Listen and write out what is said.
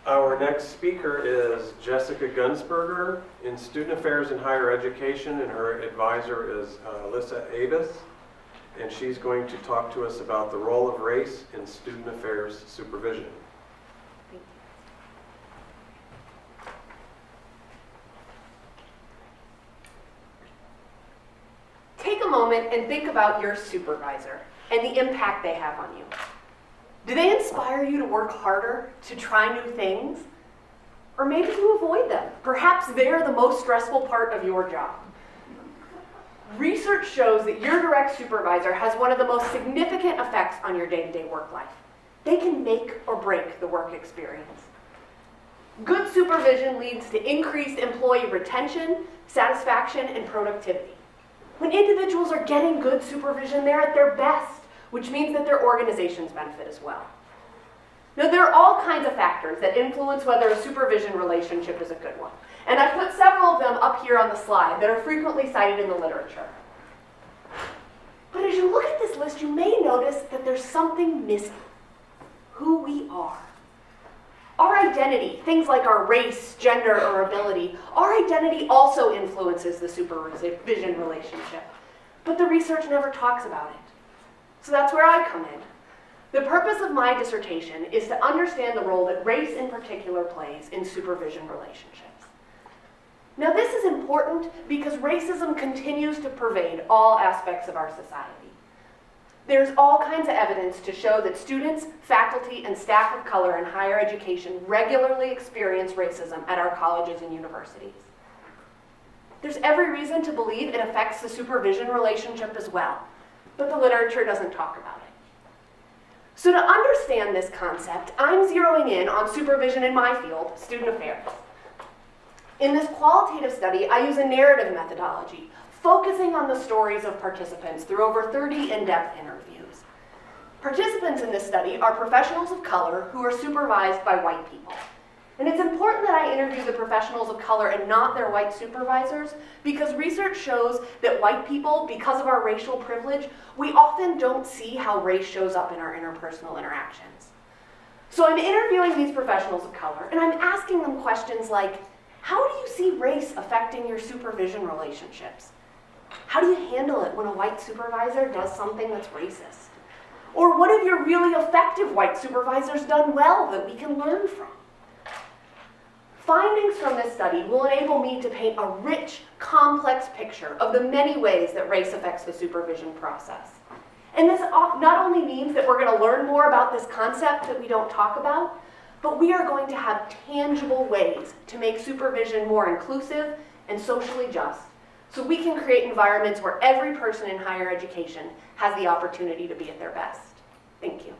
Our next speaker is Jessica Gunzburger in Student Affairs in Higher Education, and her advisor is Elisa Abes, and she's going to talk to us about the role of race in student affairs supervision. Take a moment and think about your supervisor and the impact they have on you. Do they inspire you to work harder, to try new things? Or maybe you avoid them. Perhaps they're the most stressful part of your job. Research shows that your direct supervisor has one of the most significant effects on your day-to-day work life. They can make or break the work experience. Good supervision leads to increased employee retention, satisfaction, and productivity. When individuals are getting good supervision, they're at their best, which means that their organizations benefit as well. Now, there are all kinds of factors that influence whether a supervision relationship is a good one. And I've put several of them up here on the slide that are frequently cited in the literature. But as you look at this list, you may notice that there's something missing: who we are. Our identity, things like our race, gender, or ability, our identity also influences the supervision relationship. But the research never talks about it. So that's where I come in. The purpose of my dissertation is to understand the role that race in particular plays in supervision relationships. Now, this is important because racism continues to pervade all aspects of our society. There's all kinds of evidence to show that students, faculty, and staff of color in higher education regularly experience racism at our colleges and universities. There's every reason to believe it affects the supervision relationship as well, but the literature doesn't talk about it. So to understand this concept, I'm zeroing in on supervision in my field, student affairs. In this qualitative study, I use a narrative methodology, focusing on the stories of participants through over 30 in-depth interviews. Participants in this study are professionals of color who are supervised by white people. And it's important that I interview the professionals of color and not their white supervisors, because research shows that white people, because of our racial privilege, we often don't see how race shows up in our interpersonal interactions. So I'm interviewing these professionals of color, and I'm asking them questions like, how do you see race affecting your supervision relationships? How do you handle it when a white supervisor does something that's racist? Or what have your really effective white supervisors done well that we can learn from? Findings from this study will enable me to paint a rich, complex picture of the many ways that race affects the supervision process. And this not only means that we're going to learn more about this concept that we don't talk about, but we are going to have tangible ways to make supervision more inclusive and socially just, so we can create environments where every person in higher education has the opportunity to be at their best. Thank you.